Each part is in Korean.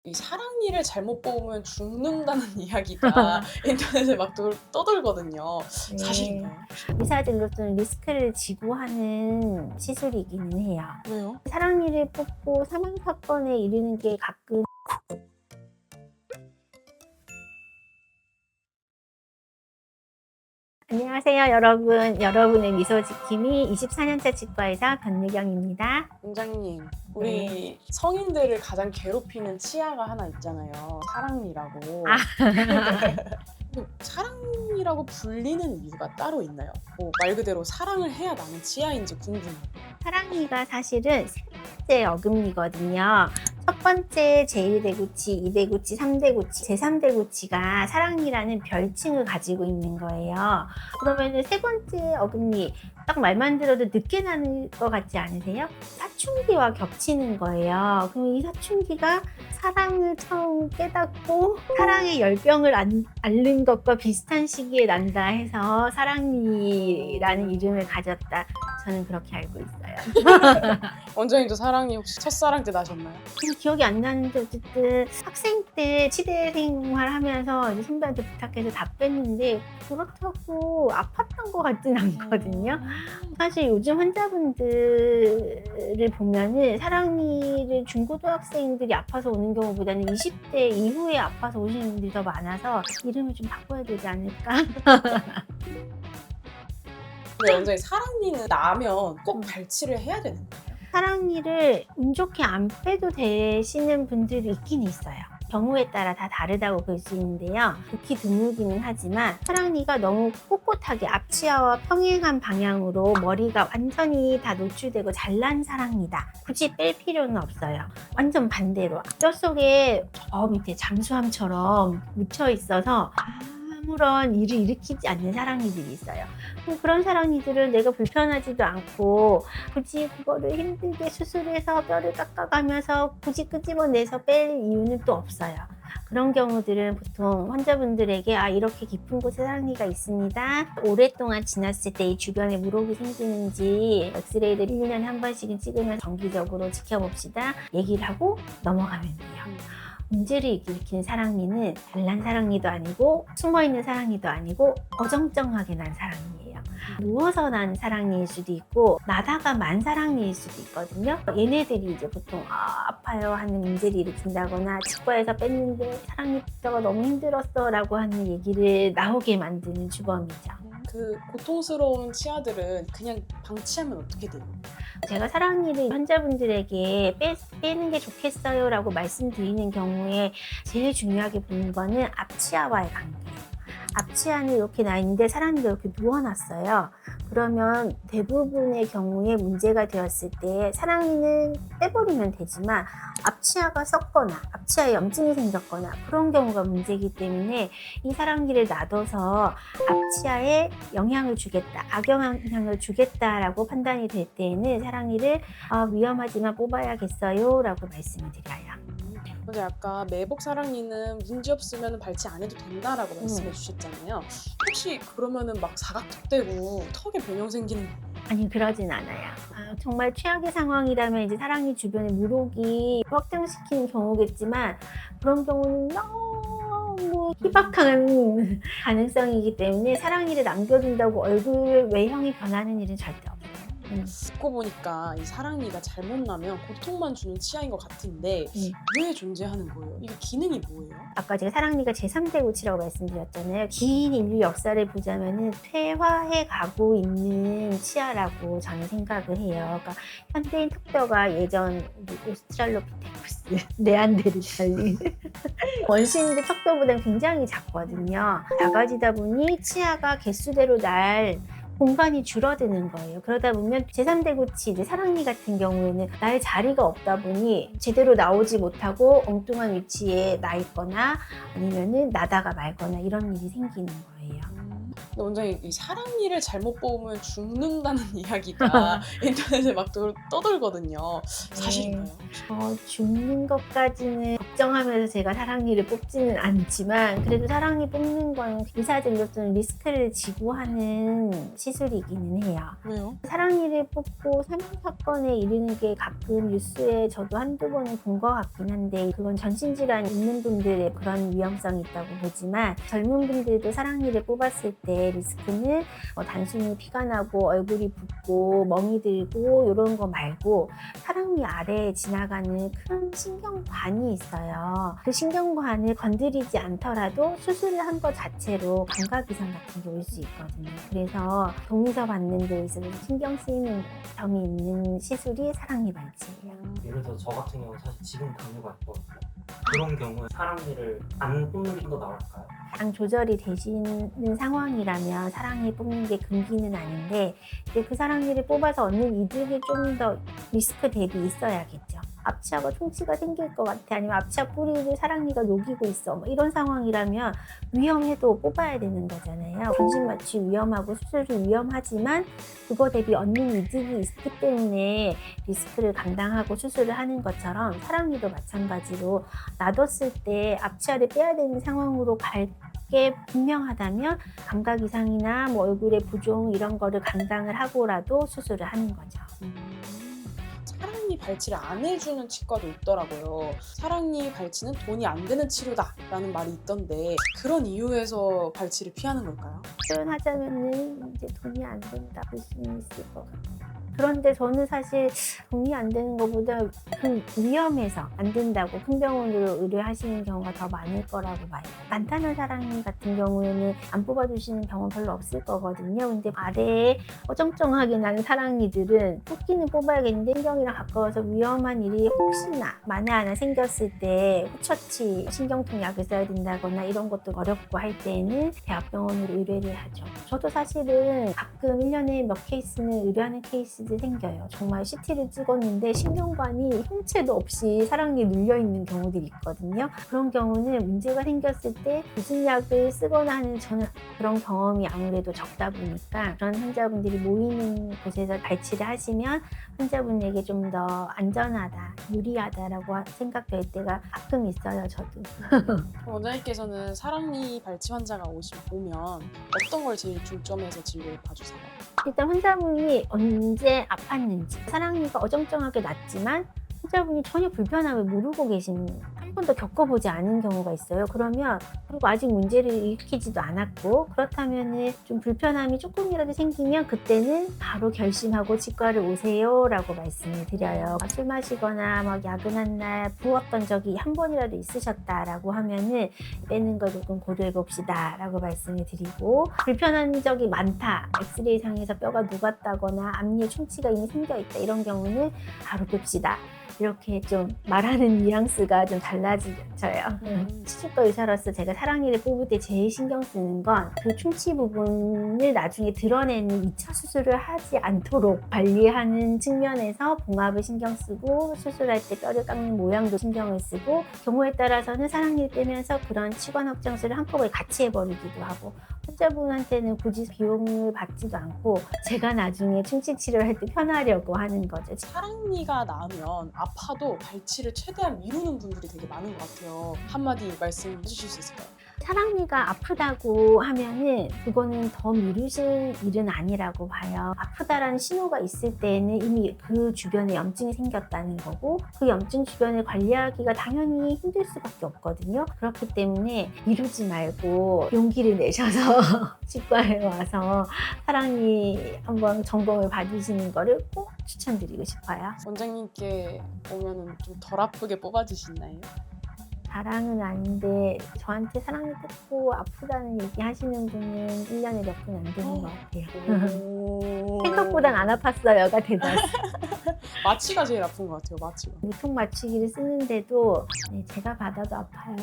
이 사랑니를 잘못 뽑으면 죽는다는 이야기가 인터넷에 막 떠돌거든요. 네. 사실인가요? 의사들로서는 리스크를 지고 하는 시술이기는 해요. 왜요? 사랑니를 뽑고 사망 사건에 이르는 게 가끔. 안녕하세요, 여러분. 여러분의 미소 지킴이 24년차 치과의사 변미경입니다. 원장님, 네. 우리 성인들을 가장 괴롭히는 치아가 하나 있잖아요. 사랑니라고. 아. 사랑니라고 불리는 이유가 따로 있나요? 말 그대로 사랑을 해야 나는 치아인지 궁금해요. 사랑니가 사실은 세 번째 어금니거든요. 첫 번째 제1대구치, 2대구치, 3대구치, 제3대구치가 사랑니라는 별칭을 가지고 있는 거예요. 그러면은 세 번째 어금니, 딱 말만 들어도 늦게 나는 것 같지 않으세요? 사춘기와 겹치는 거예요. 그럼 이 사춘기가 사랑을 처음 깨닫고 사랑의 열병을 앓는 것과 비슷한 시기에 난다 해서 사랑니라는 이름을 가졌다. 저는 그렇게 알고 있어요. 원장님도 사랑니 혹시 첫사랑 때 나셨나요? 근데 기억이 안 나는데 어쨌든 학생 때 치대 생활하면서 이제 선배한테 부탁해서 다 뺐는데 그렇다고 아팠던 것 같진 않거든요. 사실 요즘 환자분들을 보면은 사랑니를 중고등학생들이 아파서 오는 경우보다는 20대 이후에 아파서 오시는 분들이 더 많아서 이름을 좀 바꿔야 되지 않을까? 근데 원장님 사랑니는 나면 꼭 발치를 해야 되는 거예요? 사랑니를 운 좋게 안 빼도 되시는 분들이 있긴 있어요. 경우에 따라 다 다르다고 볼 수 있는데요. 극히 드물기는 하지만 사랑니가 너무 꼿꼿하게 앞치아와 평행한 방향으로 머리가 완전히 다 노출되고 잘난 사랑니다. 굳이 뺄 필요는 없어요. 완전 반대로 뼈 속에 저 밑에 잠수함처럼 묻혀 있어서 아무런 일을 일으키지 않는 사랑니들이 있어요. 그런 사랑니들은 내가 불편하지도 않고 굳이 그거를 힘들게 수술해서 뼈를 깎아가면서 굳이 끄집어내서 뺄 이유는 또 없어요. 그런 경우들은 보통 환자분들에게 이렇게 깊은 곳에 사랑니가 있습니다. 오랫동안 지났을 때 이 주변에 물혹이 생기는지 엑스레이를 1년에 한 번씩은 찍으면서 정기적으로 지켜봅시다. 얘기를 하고 넘어가면 돼요. 문제를 일으키는 사랑니는 잘난 사랑니도 아니고 숨어있는 사랑니도 아니고 어정쩡하게 난 사랑니예요. 누워서 난 사랑니일 수도 있고 나다가 만 사랑니일 수도 있거든요. 얘네들이 이제 보통 아파요 하는 문제를 일으킨다거나 치과에서 뺐는데 사랑니 뽑자가 너무 힘들었어 라고 하는 얘기를 나오게 만드는 주범이죠. 그 고통스러운 치아들은 그냥 방치하면 어떻게 돼요? 제가 사랑니를 환자분들에게 빼는 게 좋겠어요 라고 말씀드리는 경우에 제일 중요하게 보는 거는 앞치아와의 관계예요. 앞치아는 이렇게 나 있는데 사랑니가 이렇게 누워놨어요. 그러면 대부분의 경우에 문제가 되었을 때 사랑니는 빼버리면 되지만 앞치아가 썩거나 앞치아에 염증이 생겼거나 그런 경우가 문제이기 때문에 이 사랑니를 놔둬서 앞치아에 영향을 주겠다, 악영향을 주겠다라고 판단이 될 때에는 사랑니를 위험하지만 뽑아야겠어요 라고 말씀을 드려요. 근데 아까 매복 사랑니는 문제 없으면 발치 안 해도 된다라고 말씀해 주셨잖아요. 혹시 그러면은 막 사각턱대고 턱에 변형 생기는 거 아니에요? 아니, 그러진 않아요. 정말 최악의 상황이라면 이제 사랑니 주변에 물혹이 확장시키는 경우겠지만 그런 경우는 너무 희박한 가능성이기 때문에 사랑니를 남겨둔다고 얼굴 외형이 변하는 일은 절대 없어요. 듣고 보니까 이 사랑니가 잘못 나면 고통만 주는 치아인 것 같은데 왜 존재하는 거예요? 이게 기능이 뭐예요? 아까 제가 사랑니가 제3대구치라고 말씀드렸잖아요. 긴 인류 역사를 보자면은 퇴화해 가고 있는 치아라고 저는 생각을 해요. 그러니까 현대인 턱뼈가 예전 오스트랄로피테쿠스, 네안데르탈린 원시인들 턱뼈보다는 굉장히 작거든요. 작아지다 보니 치아가 개수대로 날 공간이 줄어드는 거예요. 그러다 보면 제3대구치, 이제 사랑니 같은 경우에는 나의 자리가 없다 보니 제대로 나오지 못하고 엉뚱한 위치에 나 있거나 아니면은 나다가 말거나 이런 일이 생기는 거예요. 근데 원장님 이 사랑니를 잘못 뽑으면 죽는다는 이야기가 인터넷에 막 떠돌거든요. 사실인가요? 죽는 것까지는 걱정하면서 제가 사랑니를 뽑지는 않지만 그래도 사랑니 뽑는 건 의사들로서는 리스크를 지고 하는 시술이기는 해요. 왜요? 사랑니를 뽑고 사망 사건에 이르는 게 가끔 뉴스에 저도 한두 번은 본 것 같긴 한데 그건 전신질환 있는 분들의 그런 위험성이 있다고 보지만 젊은 분들도 사랑니를 뽑았을 때 리스크는 단순히 피가 나고 얼굴이 붓고 멍이 들고 이런 거 말고 사랑니 아래에 지나가는 큰 신경관이 있어요. 그 신경관을 건드리지 않더라도 수술을 한 것 자체로 감각 이상 같은 게 올 수 있거든요. 그래서 동의서 받는 데 있어서 신경 쓰이는 점이 있는 시술이 사랑니 발치예요. 예를 들어 저 같은 경우는 사실 지금 당뇨가 있거든요. 그런 경우에 사랑니를 안 뽑는 게 더 나을까요? 당 조절이 되시는 상황이라면 사랑니 뽑는 게 금기는 아닌데 이제 그 사랑니를 뽑아서 얻는 이득이 좀 더 리스크 대비 있어야겠죠. 앞치아가 충치가 생길 것 같아 아니면 앞치아 뿌리를 사랑니가 녹이고 있어 뭐 이런 상황이라면 위험해도 뽑아야 되는 거잖아요. 전신 마취 위험하고 수술이 위험하지만 그거 대비 얻는 이득이 있기 때문에 리스크를 감당하고 수술을 하는 것처럼 사랑니도 마찬가지로 놔뒀을 때 앞치아를 빼야 되는 상황으로 갈 게 분명하다면 감각 이상이나 뭐 얼굴의 부종 이런 거를 감당을 하고라도 수술을 하는 거죠. 사랑니 발치를 안 해주는 치과도 있더라고요. 사랑니 발치는 돈이 안 되는 치료다라는 말이 있던데 그런 이유에서 발치를 피하는 걸까요? 표현하자면은 이제 돈이 안 된다 볼 수는 있을 것 같아요. 그런데 저는 사실 돈이 안 되는 것보다 그 위험해서 안 된다고 큰 병원으로 의뢰하시는 경우가 더 많을 거라고 봐요. 간단한 사랑니 같은 경우에는 안 뽑아주시는 병원 별로 없을 거거든요. 근데 아래에 어정쩡하게 나는 사랑니들은 뽑기는 뽑아야겠는데 신경이랑 가까워서 위험한 일이 혹시나 만에 하나 생겼을 때 후처치 신경통 약을 써야 된다거나 이런 것도 어렵고 할 때는 대학병원으로 의뢰를 하죠. 저도 사실은 가끔 1년에 몇 케이스는 의뢰하는 케이스들 생겨요. 정말 CT를 찍었는데 신경관이 형체도 없이 사랑니에 눌려있는 경우들이 있거든요. 그런 경우는 문제가 생겼을 때 무슨 약을 쓰거나 하는 저는 그런 경험이 아무래도 적다 보니까 그런 환자분들이 모이는 곳에서 발치를 하시면 환자분에게 좀 더 안전하다, 유리하다라고 생각될 때가 가끔 있어요, 저도. 원장님께서는 사랑니 발치 환자가 오면 어떤 걸 제일 중점에서 진료를 봐주세요? 일단 환자분이 언제 아팠는지 사랑니가 어정쩡하게 났지만 환자분이 전혀 불편함을 모르고 계신 한 번도 겪어보지 않은 경우가 있어요. 그러면 그리고 아직 문제를 일으키지도 않았고 그렇다면 좀 불편함이 조금이라도 생기면 그때는 바로 결심하고 치과를 오세요라고 말씀을 드려요. 술 마시거나 막 야근한 날 부었던 적이 한 번이라도 있으셨다라고 하면은 빼는 걸 조금 고려해 봅시다라고 말씀을 드리고 불편한 적이 많다. 엑스레이 상에서 뼈가 녹았다거나 앞니에 충치가 이미 생겨 있다 이런 경우는 바로 뺍시다. 이렇게 좀 말하는 뉘앙스가 좀 달라져요. 치주과 의사로서 제가 사랑니를 뽑을 때 제일 신경 쓰는 건 그 충치 부분을 나중에 드러내는 2차 수술을 하지 않도록 관리하는 측면에서 봉합을 신경 쓰고 수술할 때 뼈를 깎는 모양도 신경을 쓰고 경우에 따라서는 사랑니를 빼면서 그런 치관 확장술을 한꺼번에 같이 해버리기도 하고 환자분한테는 굳이 비용을 받지도 않고 제가 나중에 충치 치료를 할 때 편하려고 하는 거죠. 사랑니가 나면 아파도 발치를 최대한 미루는 분들이 되게 많은 것 같아요. 한마디 말씀 해주실 수 있을까요? 사랑니가 아프다고 하면은 그거는 더 미루실 일은 아니라고 봐요. 아프다라는 신호가 있을 때는 이미 그 주변에 염증이 생겼다는 거고 그 염증 주변을 관리하기가 당연히 힘들 수밖에 없거든요. 그렇기 때문에 미루지 말고 용기를 내셔서 치과에 와서 사랑니 한번 점검을 받으시는 거를 꼭 추천드리고 싶어요. 원장님께 오면은 좀 덜 아프게 뽑아주시나요? 자랑은 아닌데 저한테 사랑니 뽑고 아프다는 얘기 하시는 분은 1년에 몇 분 안 되는 것 같아요. 오. 생각보단 안 아팠어요가 대답. 마취가 제일 아픈 것 같아요. 마취가. 무통 맞추기를 쓰는데도 제가 받아도 아파요.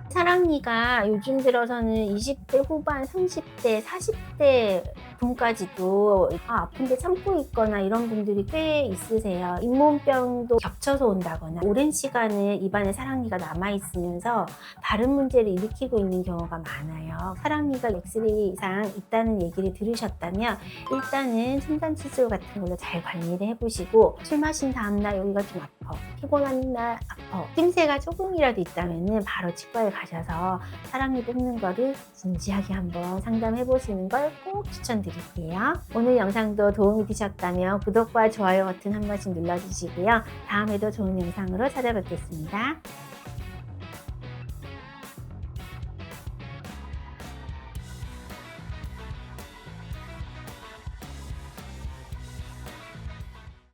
사랑니가 요즘 들어서는 20대 후반, 30대, 40대 아픔까지도 아픈데 참고 있거나 이런 분들이 꽤 있으세요. 잇몸병도 겹쳐서 온다거나 오랜 시간을 입안에 사랑니가 남아있으면서 다른 문제를 일으키고 있는 경우가 많아요. 사랑니가 엑스레이 이상 있다는 얘기를 들으셨다면 일단은 첨단 칫솔 같은 걸로 잘 관리를 해보시고, 술 마신 다음날 여기가 좀 아파, 피곤한 날 아파, 낌새가 조금이라도 있다면 바로 치과에 가셔서 사랑니 뽑는 거를 진지하게 한번 상담해 보시는 걸 꼭 추천드릴게요. 오늘 영상도 도움이 되셨다면 구독과 좋아요 버튼 한 번씩 눌러주시고요. 다음에도 좋은 영상으로 찾아뵙겠습니다.